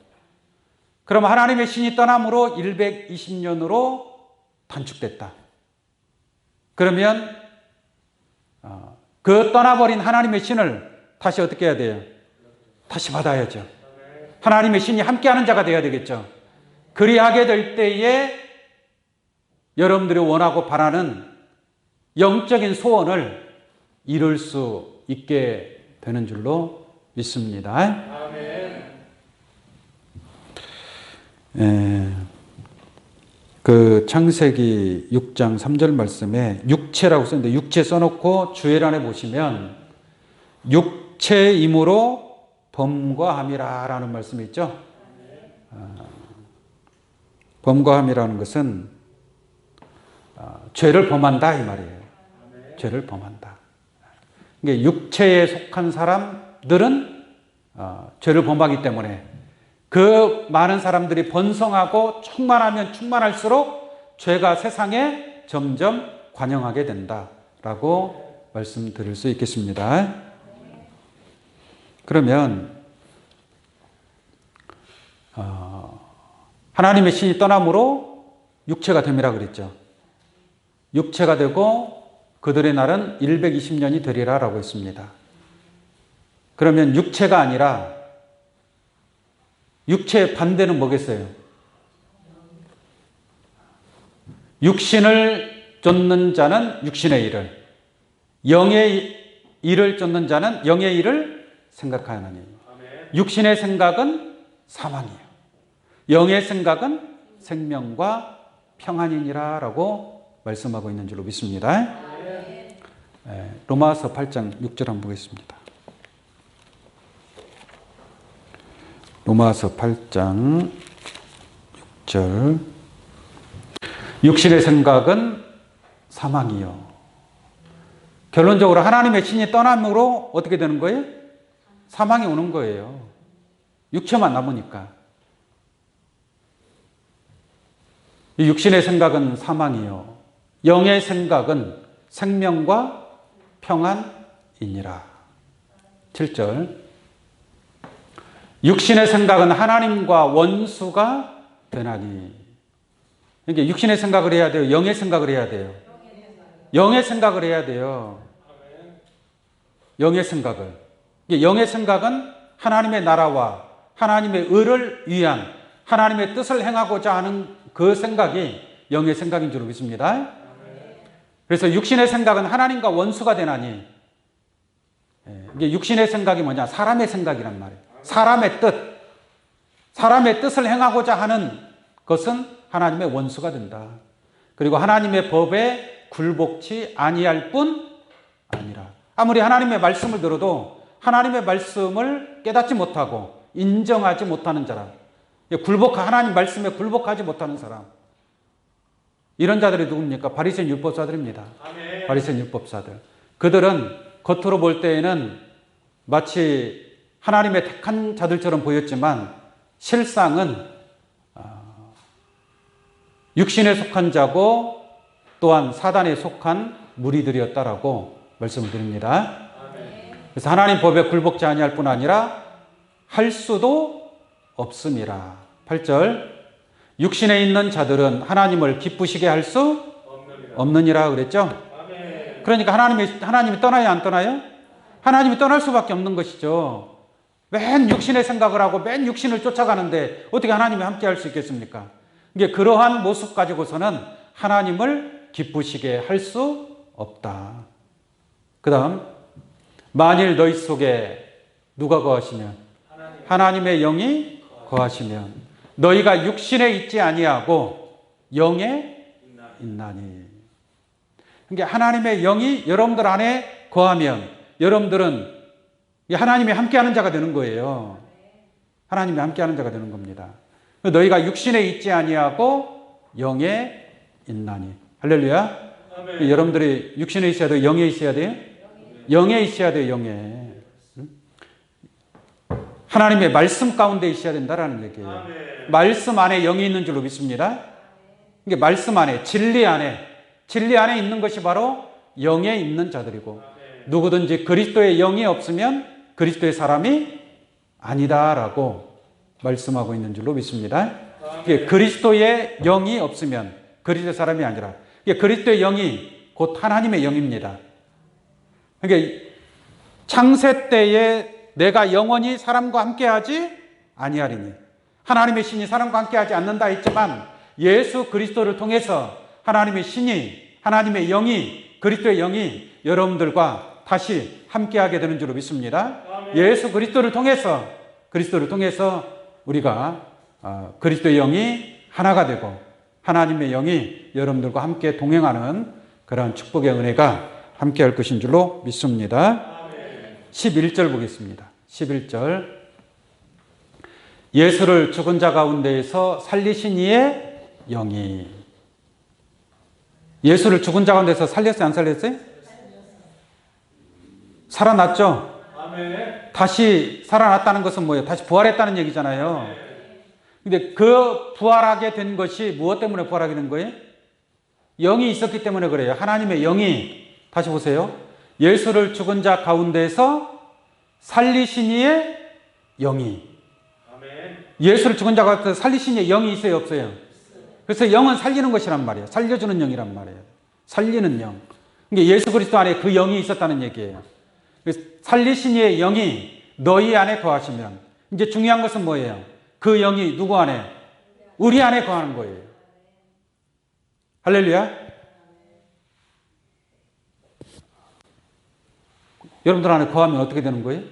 그럼 하나님의 신이 떠남으로 120년으로 단축됐다. 그러면 그 떠나버린 하나님의 신을 다시 어떻게 해야 돼요? 다시 받아야죠. 하나님의 신이 함께하는 자가 되어야 되겠죠. 그리하게 될 때에 여러분들이 원하고 바라는 영적인 소원을 이룰 수 있게 되는 줄로 믿습니다. 아멘. 그 창세기 6장 3절 말씀에 육체라고 썼는데 육체 써놓고 주애란에 보시면 육체이므로 범과함이라 라는 말씀이 있죠. 범과함이라는 것은 죄를 범한다 이 말이에요. 죄를 범한다. 그러니까 육체에 속한 사람들은 죄를 범하기 때문에 그 많은 사람들이 번성하고 충만하면 충만할수록 죄가 세상에 점점 관영하게 된다라고 말씀드릴 수 있겠습니다. 그러면 하나님의 신이 떠남으로 육체가 됨이라 그랬죠. 육체가 되고 그들의 날은 120년이 되리라 라고 했습니다. 그러면 육체가 아니라 육체의 반대는 뭐겠어요? 육신을 쫓는 자는 육신의 일을, 영의 일을 쫓는 자는 영의 일을 생각하느니. 육신의 생각은 사망이에요. 영의 생각은 생명과 평안이니라 라고 말씀하고 있는 줄로 믿습니다. 로마서 8장 6절 한번 보겠습니다. 로마서 8장 6절 육신의 생각은 사망이요 결론적으로 하나님의 신이 떠남으로 어떻게 되는 거예요? 사망이 오는 거예요. 육체만 남으니까. 이 육신의 생각은 사망이요. 영의 생각은 생명과 평안이니라. 7절. 육신의 생각은 하나님과 원수가 되나니. 그러니까 육신의 생각을 해야 돼요? 영의 생각을 해야 돼요? 영의 생각을 해야 돼요. 영의 생각을. 영의 생각은 하나님의 나라와 하나님의 의를 위한 하나님의 뜻을 행하고자 하는 그 생각이 영의 생각인 줄 믿습니다. 그래서 육신의 생각은 하나님과 원수가 되나니. 이게 육신의 생각이 뭐냐? 사람의 생각이란 말이에요. 사람의 뜻. 사람의 뜻을 행하고자 하는 것은 하나님의 원수가 된다. 그리고 하나님의 법에 굴복치 아니할 뿐 아니라. 아무리 하나님의 말씀을 들어도 하나님의 말씀을 깨닫지 못하고 인정하지 못하는 사람, 하나님 말씀에 굴복하지 못하는 사람, 이런 자들이 누굽니까? 바리새인 율법사들입니다. 바리새인 율법사들. 그들은 겉으로 볼 때에는 마치 하나님의 택한 자들처럼 보였지만 실상은 육신에 속한 자고 또한 사단에 속한 무리들이었다라고 말씀을 드립니다. 그래서 하나님 법에 굴복지 아니할 뿐 아니라 할 수도 없음이라. 8절. 육신에 있는 자들은 하나님을 기쁘시게 할 수 없느니라 그랬죠? 그러니까 하나님이 떠나요, 안 떠나요? 하나님이 떠날 수밖에 없는 것이죠. 맨 육신의 생각을 하고 맨 육신을 쫓아가는데 어떻게 하나님이 함께 할 수 있겠습니까? 이게 그러한 모습 가지고서는 하나님을 기쁘시게 할 수 없다. 그 다음, 만일 너희 속에 누가 거하시면? 하나님의 영이 거하시면 너희가 육신에 있지 아니하고 영에 있나니. 그러니까 하나님의 영이 여러분들 안에 거하면 여러분들은 하나님이 함께하는 자가 되는 거예요. 하나님이 함께하는 자가 되는 겁니다. 너희가 육신에 있지 아니하고 영에 있나니. 할렐루야. 여러분들이 육신에 있어야 돼요? 영에 있어야 돼요? 영에 있어야 돼요. 영에. 하나님의 말씀 가운데 있어야 된다라는 얘기예요. 말씀 안에 영이 있는 줄로 믿습니다. 이게 말씀 안에, 진리 안에 있는 것이 바로 영에 있는 자들이고, 누구든지 그리스도의 영이 없으면 그리스도의 사람이 아니다라고 말씀하고 있는 줄로 믿습니다. 이게 그리스도의 영이 없으면 그리스도의 사람이 아니라, 이게 그리스도의 영이 곧 하나님의 영입니다. 그러니까 창세 때에 내가 영원히 사람과 함께하지 아니하리니, 하나님의 신이 사람과 함께하지 않는다 했지만 예수 그리스도를 통해서 하나님의 신이, 하나님의 영이, 그리스도의 영이 여러분들과 다시 함께하게 되는 줄로 믿습니다. 예수 그리스도를 통해서 우리가 그리스도의 영이 하나가 되고 하나님의 영이 여러분들과 함께 동행하는 그런 축복의 은혜가 함께할 것인 줄로 믿습니다. 11절 보겠습니다. 11절. 예수를 죽은 자 가운데에서 살리신 이의 영이. 예수를 죽은 자 가운데서 살렸어요? 안 살렸어요? 살아났죠? 다시 살아났다는 것은 뭐예요? 다시 부활했다는 얘기잖아요. 근데 그 부활하게 된 것이 무엇 때문에 부활하게 된 거예요? 영이 있었기 때문에 그래요. 하나님의 영이. 다시 보세요. 예수를 죽은 자 가운데서 살리신 이의 영이. 예수를 죽은 자 가운데서 살리신 이의 영이 있어요, 없어요? 그래서 영은 살리는 것이란 말이에요. 살려주는 영이란 말이에요. 살리는 영. 그러니까 예수 그리스도 안에 그 영이 있었다는 얘기예요. 살리신 이의 영이 너희 안에 거하시면, 이제 중요한 것은 뭐예요? 그 영이 누구 안에? 우리 안에 거하는 거예요. 할렐루야. 여러분들 안에 거하면 어떻게 되는 거예요?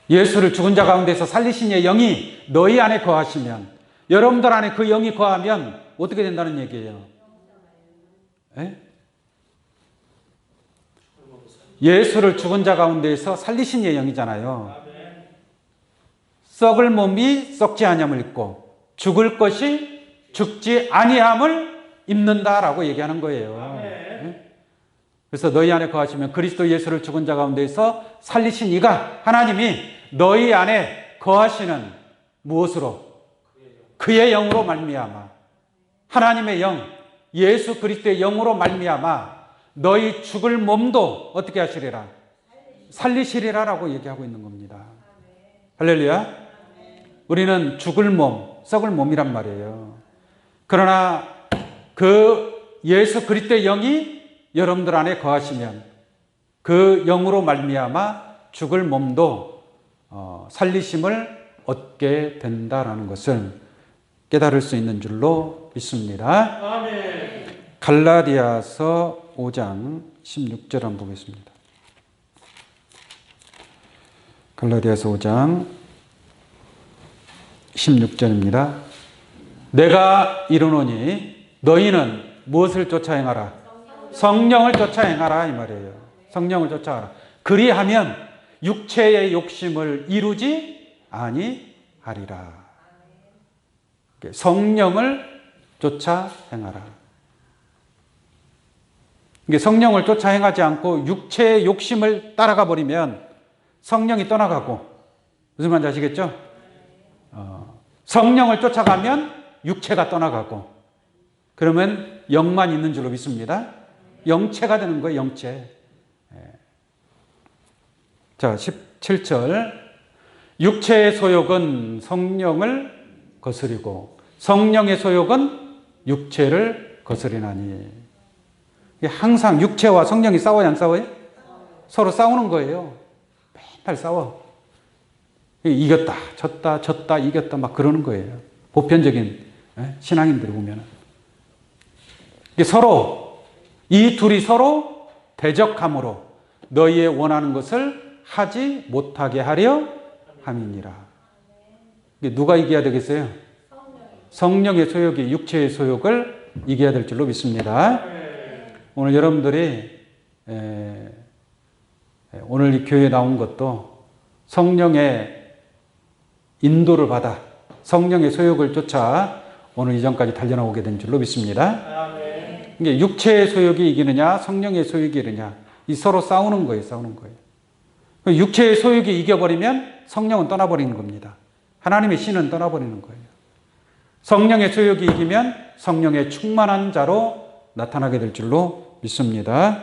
예수를 죽은 자 가운데서 살리신 이의 영이 너희 안에 거하시면, 여러분들 안에 그 영이 거하면 어떻게 된다는 얘기예요? 에? 예수를 죽은 자 가운데서 살리신 이의 영이잖아요. 썩을 몸이 썩지 아니함을 입고 죽을 것이 죽지 아니함을 입는다라고 얘기하는 거예요. 그래서 너희 안에 거하시면 그리스도 예수를 죽은 자 가운데서 살리신 이가, 하나님이 너희 안에 거하시는 무엇으로? 그의 영으로 말미암아, 하나님의 영, 예수 그리스도의 영으로 말미암아 너희 죽을 몸도 어떻게 하시리라? 살리시리라라고 얘기하고 있는 겁니다. 할렐루야. 우리는 죽을 몸, 썩을 몸이란 말이에요. 그러나 그 예수 그리스도의 영이 여러분들 안에 거하시면 그 영으로 말미암아 죽을 몸도 살리심을 얻게 된다라는 것을 깨달을 수 있는 줄로 믿습니다. 아멘. 갈라디아서 5장 16절 한번 보겠습니다. 갈라디아서 5장 16절입니다. 내가 이르노니 너희는 무엇을 쫓아 행하라? 성령을 쫓아 행하라 이 말이에요. 성령을 쫓아가라. 그리하면 육체의 욕심을 이루지 아니하리라. 성령을 쫓아 행하라. 이게 성령을 쫓아 행하지 않고 육체의 욕심을 따라가 버리면 성령이 떠나가고, 무슨 말인지 아시겠죠? 성령을 쫓아가면 육체가 떠나가고, 그러면 영만 있는 줄로 믿습니다. 영체가 되는 거예요, 영체. 자, 17절. 육체의 소욕은 성령을 거스리고 성령의 소욕은 육체를 거스리나니. 항상 육체와 성령이 싸워요, 안 싸워요? 서로 싸우는 거예요. 맨날 싸워. 이겼다, 졌다, 졌다, 이겼다 막 그러는 거예요. 보편적인 신앙인들이 보면. 서로, 이 둘이 서로 대적함으로 너희의 원하는 것을 하지 못하게 하려 함이니라. 누가 이겨야 되겠어요? 성령의 소욕이 육체의 소욕을 이겨야 될 줄로 믿습니다. 오늘 여러분들이 오늘 이 교회에 나온 것도 성령의 인도를 받아 성령의 소욕을 쫓아 오늘 이전까지 달려나오게 된 줄로 믿습니다. 이게 육체의 소욕이 이기느냐 성령의 소욕이 이기느냐, 이 서로 싸우는 거예요. 싸우는 거예요. 육체의 소욕이 이겨버리면 성령은 떠나버리는 겁니다. 하나님의 신은 떠나버리는 거예요. 성령의 소욕이 이기면 성령의 충만한 자로 나타나게 될 줄로 믿습니다.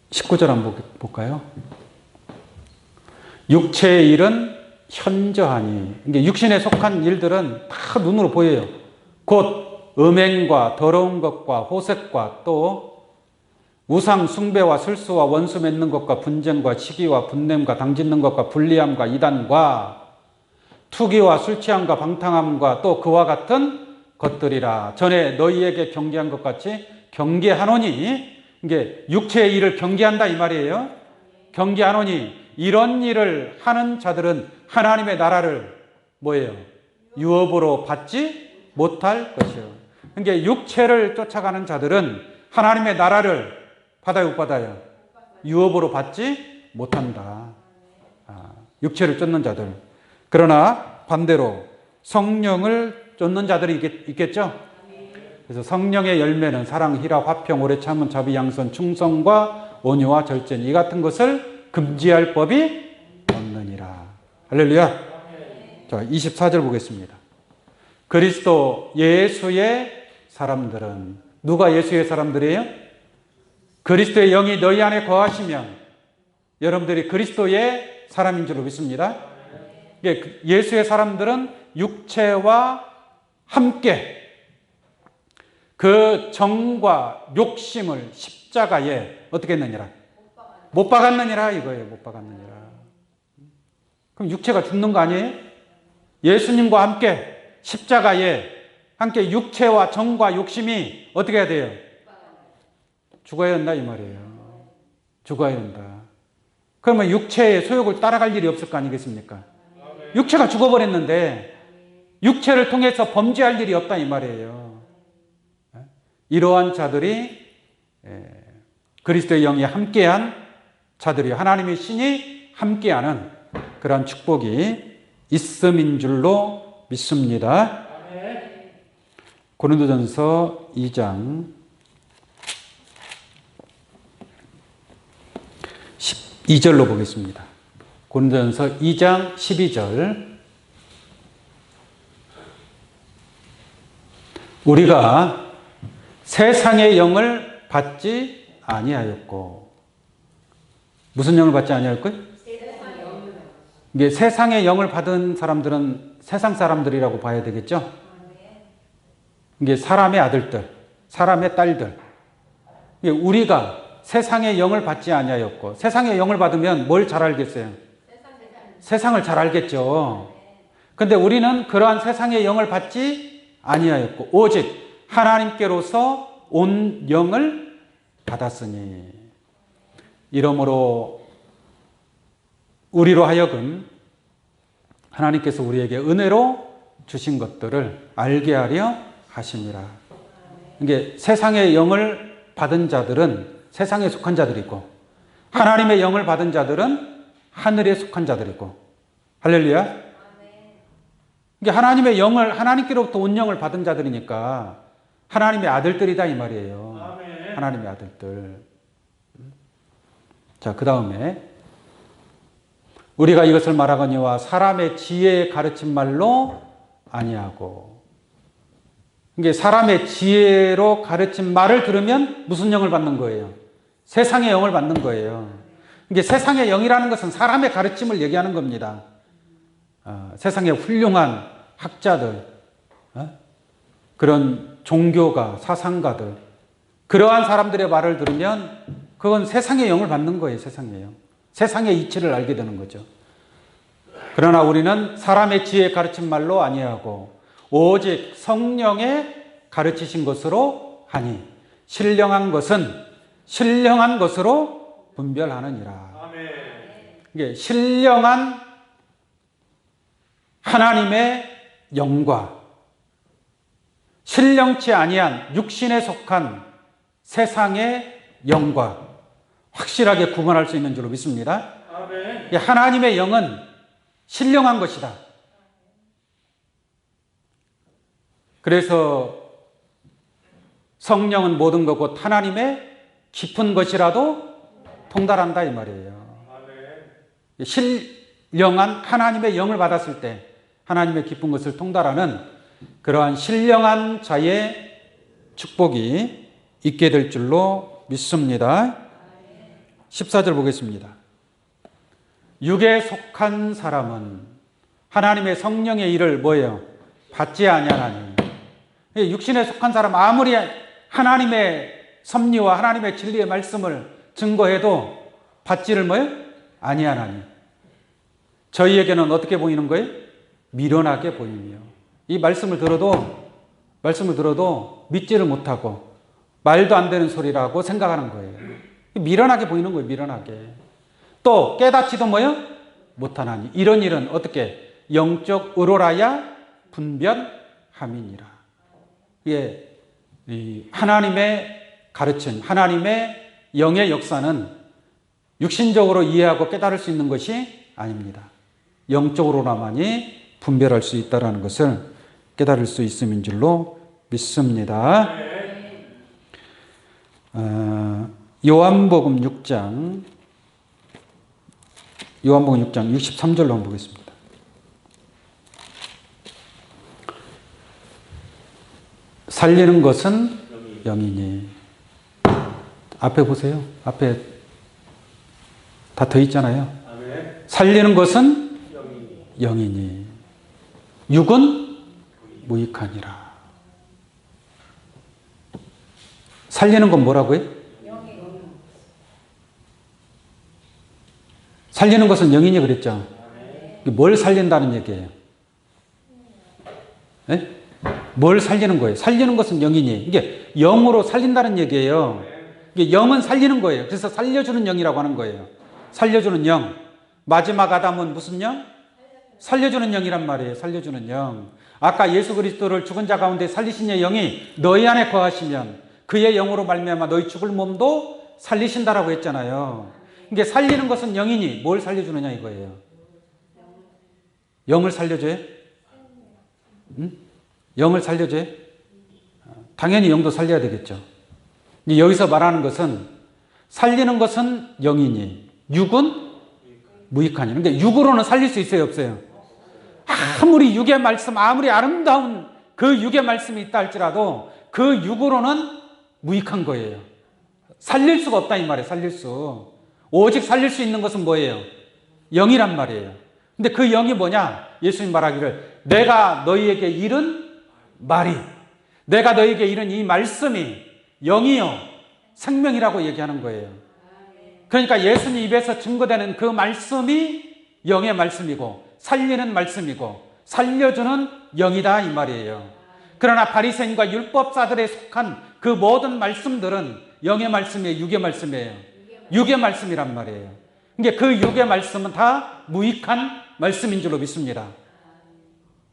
19절 한번 볼까요? 육체의 일은 현저하니, 이게 육신에 속한 일들은 다 눈으로 보여요. 곧 음행과 더러운 것과 호색과 또 우상 숭배와 술수와 원수 맺는 것과 분쟁과 시기와 분냄과 당짓는 것과 불리함과 이단과 투기와 술취함과 방탕함과 또 그와 같은 것들이라. 전에 너희에게 경계한 것 같이 경계하노니, 이게 육체의 일을 경계한다 이 말이에요. 경계하노니 이런 일을 하는 자들은 하나님의 나라를 뭐예요? 유업으로 받지 못할 것이요. 그러니까 육체를 쫓아가는 자들은 하나님의 나라를 받아요, 못 받아요? 유업으로 받지 못한다. 육체를 쫓는 자들. 그러나 반대로 성령을 쫓는 자들이 있겠죠? 그래서 성령의 열매는 사랑, 희락, 화평, 오래 참음, 자비, 양선, 충성과 온유와 절제, 이 같은 것을 금지할 법이 없느니라. 할렐루야. 자, 24절 보겠습니다. 그리스도 예수의 사람들은, 누가 예수의 사람들이에요? 그리스도의 영이 너희 안에 거하시면 여러분들이 그리스도의 사람인 줄로 믿습니다. 예수의 사람들은 육체와 함께 그 정과 욕심을 십자가에 어떻게 했느니라? 못 박았느니라 이거예요. 못 박았느니라. 그럼 육체가 죽는 거 아니에요? 예수님과 함께 십자가에 함께 육체와 정과 욕심이 어떻게 해야 돼요? 죽어야 한다 이 말이에요. 죽어야 한다. 그러면 육체의 소욕을 따라갈 일이 없을 거 아니겠습니까? 육체가 죽어버렸는데 육체를 통해서 범죄할 일이 없다 이 말이에요. 이러한 자들이 그리스도의 영이 함께한 자들이, 하나님의 신이 함께하는 그런 축복이 있음인 줄로 믿습니다. 고린도전서 2장 12절로 보겠습니다. 고린도전서 2장 12절. 우리가 세상의 영을 받지 아니하였고, 무슨 영을 받지 아니하였고요? 이게 세상의 영을 받은 사람들은 세상 사람들이라고 봐야 되겠죠? 이게 사람의 아들들, 사람의 딸들. 우리가 세상의 영을 받지 아니하였고, 세상의 영을 받으면 뭘 잘 알겠어요? 세상을 잘 알겠죠. 근데 우리는 그러한 세상의 영을 받지 아니하였고, 오직 하나님께로서 온 영을 받았으니, 이러므로 우리로 하여금 하나님께서 우리에게 은혜로 주신 것들을 알게 하려 하심이라. 이게 세상의 영을 받은 자들은 세상에 속한 자들이고, 하나님의 영을 받은 자들은 하늘에 속한 자들이고. 할렐루야. 이게 하나님의 영을, 하나님께로부터 온 영을 받은 자들이니까 하나님의 아들들이다 이 말이에요. 하나님의 아들들. 자, 그 다음에 우리가 이것을 말하거니와 사람의 지혜에 가르친 말로 아니하고. 이게 사람의 지혜로 가르친 말을 들으면 무슨 영을 받는 거예요? 세상의 영을 받는 거예요. 이게 세상의 영이라는 것은 사람의 가르침을 얘기하는 겁니다. 세상의 훌륭한 학자들, 그런 종교가, 사상가들, 그러한 사람들의 말을 들으면 그건 세상의 영을 받는 거예요. 세상의 영. 세상의 이치를 알게 되는 거죠. 그러나 우리는 사람의 지혜에 가르친 말로 아니하고 오직 성령의 가르치신 것으로 하니 신령한 것은 신령한 것으로 분별하느니라. 이게 신령한 하나님의 영과 신령치 아니한 육신에 속한 세상의 영과 확실하게 구분할 수 있는 줄로 믿습니다. 하나님의 영은 신령한 것이다. 그래서 성령은 모든 거고 하나님의 깊은 것이라도 통달한다 이 말이에요. 신령한 하나님의 영을 받았을 때 하나님의 깊은 것을 통달하는 그러한 신령한 자의 축복이 있게 될 줄로 믿습니다. 14절 보겠습니다. 육에 속한 사람은 하나님의 성령의 일을 뭐예요? 받지 아니하나니. 육신에 속한 사람 아무리 하나님의 섭리와 하나님의 진리의 말씀을 증거해도 받지를 뭐예요? 아니하나니. 저희에게는 어떻게 보이는 거예요? 미련하게 보이며. 이 말씀을 들어도 믿지를 못하고 말도 안 되는 소리라고 생각하는 거예요. 미련하게 보이는 거예요. 미련하게. 또 깨닫지도 뭐예요? 못하나니. 이런 일은 어떻게? 영적 의로라야 분별함이니라. 예, 이 하나님의 가르침, 하나님의 영의 역사는 육신적으로 이해하고 깨달을 수 있는 것이 아닙니다. 영적으로나만이 분별할 수 있다는 것을 깨달을 수 있음인 줄로 믿습니다. 요한복음 6장 63절로 한번 보겠습니다. 살리는 것은 영이니. 앞에 보세요. 앞에 다 더 있잖아요. 살리는 것은 영이니 육은 무익하니라. 살리는 건 뭐라고요? 살리는 것은 영이니 그랬죠. 뭘 살린다는 얘기예요? 네? 뭘 살리는 거예요? 살리는 것은 영이니. 이게 영으로 살린다는 얘기예요. 이게 영은 살리는 거예요. 그래서 살려주는 영이라고 하는 거예요. 살려주는 영. 마지막 아담은 무슨 영? 살려주는 영이란 말이에요. 살려주는 영. 아까 예수 그리스도를 죽은 자 가운데 살리신 영이 너희 안에 거하시면 그의 영으로 말미암아 너희 죽을 몸도 살리신다라고 했잖아요. 이게 살리는 것은 영이니 뭘 살려주느냐 이거예요. 영을 살려줘요? 응? 영을 살려줘요? 당연히 영도 살려야 되겠죠. 여기서 말하는 것은 살리는 것은 영이니 육은 무익하니. 근데 육으로는 살릴 수 있어요, 없어요? 아무리 육의 말씀, 아무리 아름다운 그 육의 말씀이 있다 할지라도 그 육으로는 무익한 거예요. 살릴 수가 없다 이 말이에요. 살릴 수. 오직 살릴 수 있는 것은 뭐예요? 영이란 말이에요. 근데 그 영이 뭐냐? 예수님 말하기를 내가 너희에게 이른 말이, 내가 너희에게 이른 이 말씀이 영이요 생명이라고 얘기하는 거예요. 그러니까 예수님 입에서 증거되는 그 말씀이 영의 말씀이고 살리는 말씀이고 살려주는 영이다 이 말이에요. 그러나 바리새인과 율법사들에 속한 그 모든 말씀들은 영의 말씀이에요, 육의 말씀이에요? 육의 말씀이란 말이에요. 그러니까 그 육의 말씀은 다 무익한 말씀인 줄로 믿습니다.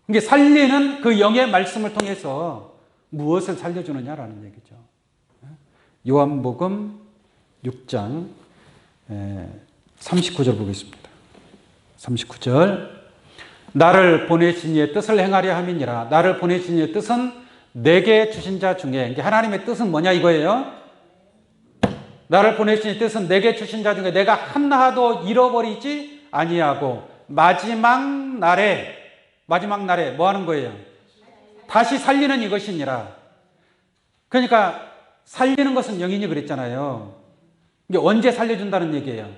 그러니까 살리는 그 영의 말씀을 통해서 무엇을 살려주느냐라는 얘기죠. 요한복음 6장 39절 보겠습니다. 39절 나를 보내신 이의 뜻을 행하려 함이니라. 나를 보내신 이의 뜻은 내게 주신 자 중에, 하나님의 뜻은 뭐냐 이거예요. 나를 보내신 이의 뜻은 내게 주신 자 중에 내가 하나도 잃어버리지 아니하고 마지막 날에 뭐 하는 거예요? 다시 살리는 이것이니라. 그러니까 살리는 것은 영이니 그랬잖아요. 이게 언제 살려준다는 얘기예요?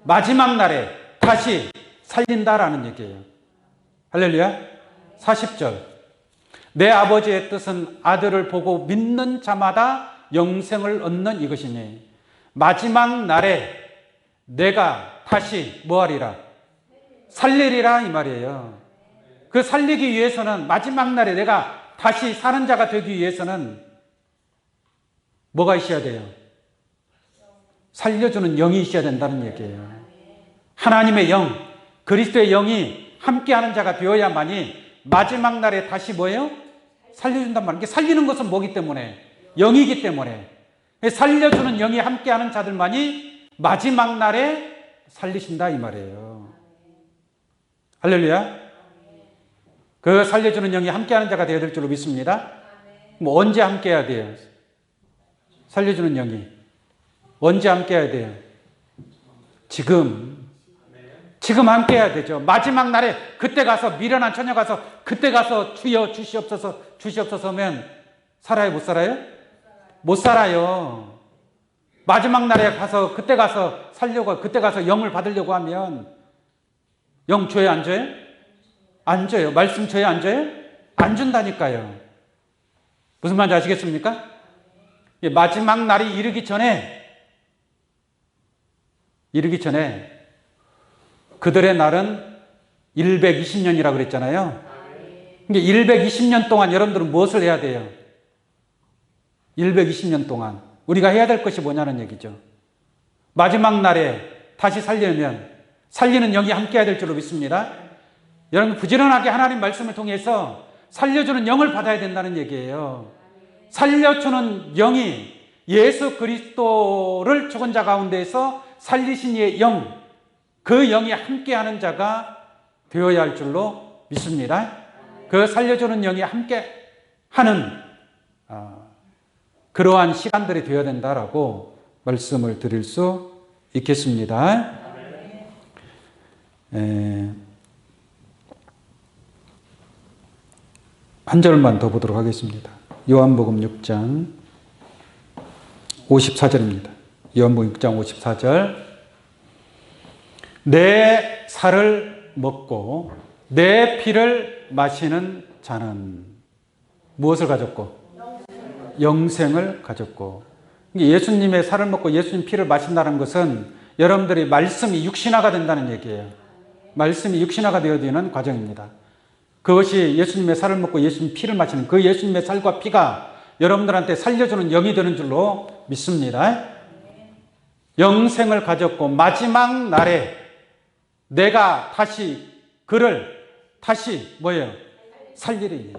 마지막 날에 다시 살린다라는 얘기예요. 할렐루야. 40절 내 아버지의 뜻은 아들을 보고 믿는 자마다 영생을 얻는 이것이니 마지막 날에 내가 다시 뭐하리라? 살리리라 이 말이에요. 그 살리기 위해서는 마지막 날에 내가 다시 사는 자가 되기 위해서는 뭐가 있어야 돼요? 살려주는 영이 있어야 된다는 얘기예요. 하나님의 영, 그리스도의 영이 함께하는 자가 되어야만이 마지막 날에 다시 뭐예요? 살려준단 말이에요. 살리는 것은 뭐기 때문에? 영이기 때문에. 살려주는 영이 함께하는 자들만이 마지막 날에 살리신다 이 말이에요. 할렐루야. 그 살려주는 영이 함께하는 자가 되어야 될 줄로 믿습니다. 뭐 언제 함께해야 돼요? 살려주는 영이 언제 함께해야 돼요? 지금 함께해야 되죠. 마지막 날에 그때 가서 미련한 처녀 가서 그때 가서 주여 주시옵소서 하면 살아요? 못 살아요? 못 살아요. 마지막 날에 가서 그때 가서 살려고, 그때 가서 영을 받으려고 하면 영 줘요 안 줘요? 안 줘요. 말씀 줘요 안 줘요? 안 준다니까요. 무슨 말인지 아시겠습니까? 마지막 날이 이르기 전에 그들의 날은 120년이라고 그랬잖아요. 그러니까 120년 동안 여러분들은 무엇을 해야 돼요? 120년 동안 우리가 해야 될 것이 뭐냐는 얘기죠. 마지막 날에 다시 살리려면 살리는 영이 함께 해야 될 줄로 믿습니다. 여러분 부지런하게 하나님 말씀을 통해서 살려주는 영을 받아야 된다는 얘기예요. 살려주는 영이 예수 그리스도를 죽은 자 가운데에서 살리신 이의 영, 그 영이 함께하는 자가 되어야 할 줄로 믿습니다. 그 살려주는 영이 함께하는 그러한 시간들이 되어야 된다라고 말씀을 드릴 수 있겠습니다. 한 절만 더 보도록 하겠습니다. 요한복음 6장 54절입니다. 요한복음 6장 54절 내 살을 먹고 내 피를 마시는 자는 무엇을 가졌고? 영생을 가졌고. 예수님의 살을 먹고 예수님 피를 마신다는 것은 여러분들이 말씀이 육신화가 된다는 얘기예요. 말씀이 육신화가 되어지는 과정입니다. 그것이 예수님의 살을 먹고 예수님 피를 마시는 그 예수님의 살과 피가 여러분들한테 살려주는 영이 되는 줄로 믿습니다. 영생을 가졌고 마지막 날에 내가 다시 그를 다시 뭐예요? 살리리니.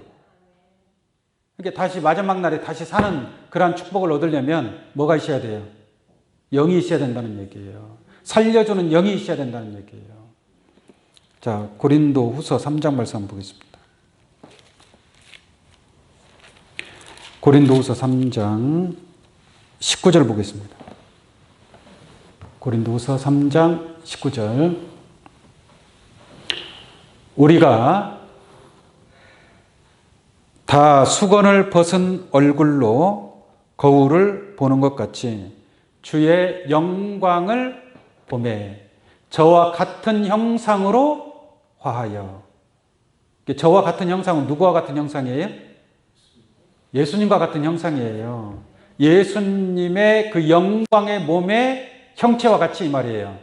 그러니까 다시 마지막 날에 다시 사는 그러한 축복을 얻으려면 뭐가 있어야 돼요? 영이 있어야 된다는 얘기예요. 살려주는 영이 있어야 된다는 얘기예요. 자, 고린도 후서 3장 말씀 한번 보겠습니다. 고린도후서 3장 19절 보겠습니다. 고린도후서 3장 19절. 우리가 다 수건을 벗은 얼굴로 거울을 보는 것 같이 주의 영광을 보매 저와 같은 형상으로 화하여. 저와 같은 형상은 누구와 같은 형상이에요? 예수님과 같은 형상이에요. 예수님의 그 영광의 몸의 형체와 같이 이 말이에요.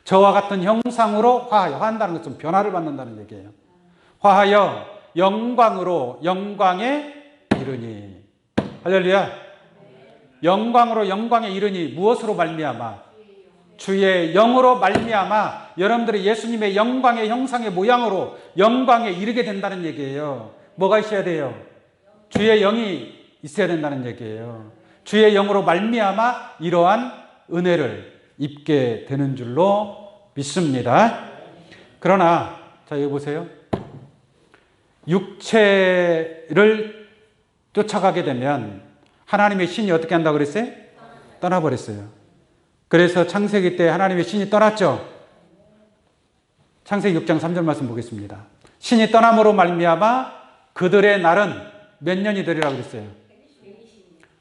저와 같은 형상으로 화하여. 화한다는 것은 변화를 받는다는 얘기예요. 화하여 영광으로 영광에 이르니. 할렐루야. 영광으로 영광에 이르니 무엇으로 말미암아? 주의 영으로 말미암아 여러분들이 예수님의 영광의 형상의 모양으로 영광에 이르게 된다는 얘기예요. 뭐가 있어야 돼요? 주의 영이 있어야 된다는 얘기예요. 주의 영으로 말미암아 이러한 은혜를 입게 되는 줄로 믿습니다. 그러나 자 여기 보세요. 육체를 쫓아가게 되면 하나님의 신이 어떻게 한다고 그랬어요? 떠나버렸어요. 그래서 창세기 때 하나님의 신이 떠났죠. 창세기 6장 3절 말씀 보겠습니다. 신이 떠남으로 말미암아 그들의 날은 몇 년이 되리라 그랬어요?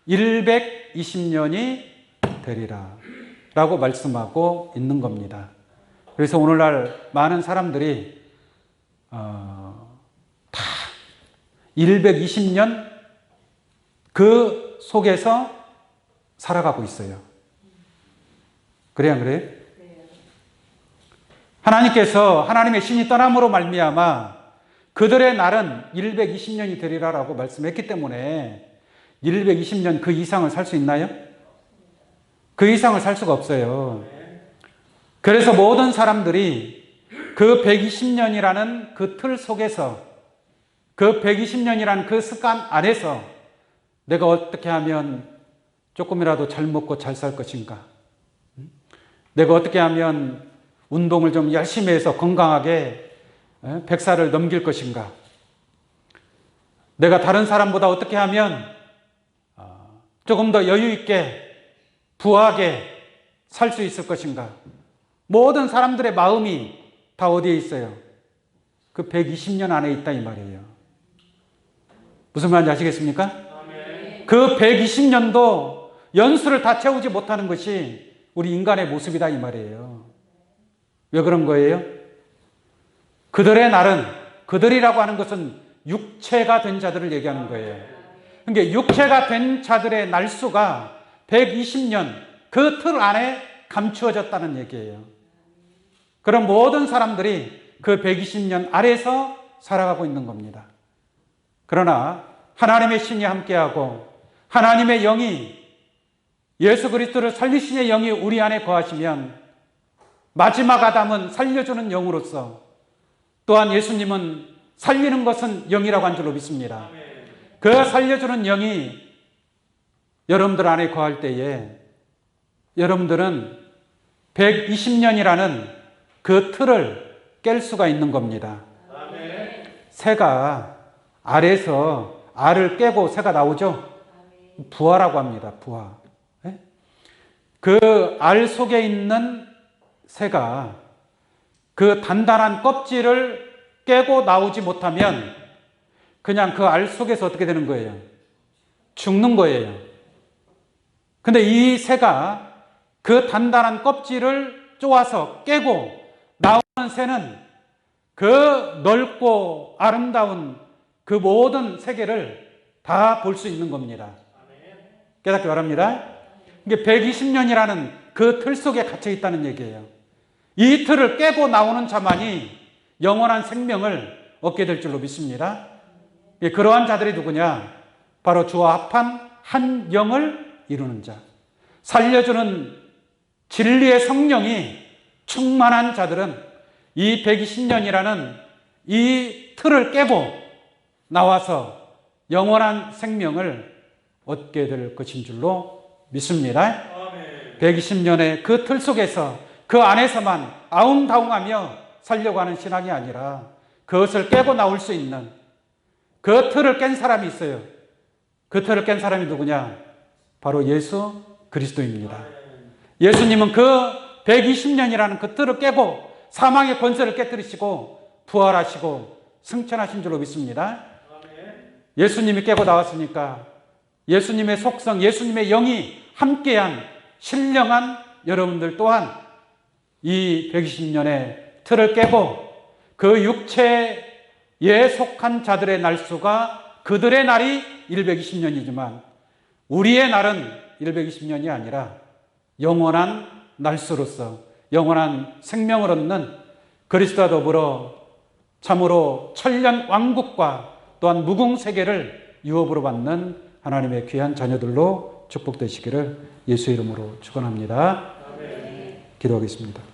120년이 되리라 라고 말씀하고 있는 겁니다. 그래서 오늘날 많은 사람들이 다 120년 그 속에서 살아가고 있어요. 그래요, 안 그래요? 하나님께서 하나님의 신이 떠남으로 말미암아 그들의 날은 120년이 되리라라고 말씀했기 때문에 120년 그 이상을 살 수 있나요? 그 이상을 살 수가 없어요. 그래서 모든 사람들이 그 120년이라는 그 틀 속에서 그 120년이라는 그 습관 안에서 내가 어떻게 하면 조금이라도 잘 먹고 잘 살 것인가? 내가 어떻게 하면 운동을 좀 열심히 해서 건강하게 100살을 넘길 것인가? 내가 다른 사람보다 어떻게 하면 조금 더 여유 있게 부하게 살 수 있을 것인가? 모든 사람들의 마음이 다 어디에 있어요? 그 120년 안에 있다 이 말이에요. 무슨 말인지 아시겠습니까? 그 120년도 연수를 다 채우지 못하는 것이 우리 인간의 모습이다 이 말이에요. 왜 그런 거예요? 그들의 날은, 그들이라고 하는 것은 육체가 된 자들을 얘기하는 거예요. 그러니까 육체가 된 자들의 날수가 120년 그 틀 안에 감추어졌다는 얘기예요. 그럼 모든 사람들이 그 120년 아래서 살아가고 있는 겁니다. 그러나 하나님의 신이 함께하고 하나님의 영이 예수 그리스도를 살리시는 영이 우리 안에 거하시면 마지막 아담은 살려주는 영으로서 또한 예수님은 살리는 것은 영이라고 한 줄로 믿습니다. 그 살려주는 영이 여러분들 안에 거할 때에 여러분들은 120년이라는 그 틀을 깰 수가 있는 겁니다. 새가 알에서 알을 깨고 새가 나오죠? 부화라고 합니다. 부화. 그 알 속에 있는 새가 그 단단한 껍질을 깨고 나오지 못하면 그냥 그 알 속에서 어떻게 되는 거예요? 죽는 거예요. 근데 이 새가 그 단단한 껍질을 쪼아서 깨고 나오는 새는 그 넓고 아름다운 그 모든 세계를 다 볼 수 있는 겁니다. 깨닫기 바랍니다. 이게 120년이라는 그 틀 속에 갇혀 있다는 얘기예요. 이 틀을 깨고 나오는 자만이 영원한 생명을 얻게 될 줄로 믿습니다. 그러한 자들이 누구냐? 바로 주와 합한 한 영을 이루는 자. 살려주는 진리의 성령이 충만한 자들은 이 120년이라는 이 틀을 깨고 나와서 영원한 생명을 얻게 될 것인 줄로 믿습니다. 120년의 그 틀 속에서 그 안에서만 아웅다웅하며 살려고 하는 신앙이 아니라 그것을 깨고 나올 수 있는 그 틀을 깬 사람이 있어요. 그 틀을 깬 사람이 누구냐? 바로 예수 그리스도입니다. 예수님은 그 120년이라는 그 틀을 깨고 사망의 권세를 깨뜨리시고 부활하시고 승천하신 줄로 믿습니다. 예수님이 깨고 나왔으니까 예수님의 속성, 예수님의 영이 함께한 신령한 여러분들 또한 이 120년의 틀을 깨고 그 육체에 속한 자들의 날수가 그들의 날이 120년이지만 우리의 날은 120년이 아니라 영원한 날수로서 영원한 생명을 얻는 그리스도와 더불어 참으로 천년 왕국과 또한 무궁세계를 유업으로 받는 하나님의 귀한 자녀들로 축복되시기를 예수의 이름으로 축원합니다. 기도하겠습니다.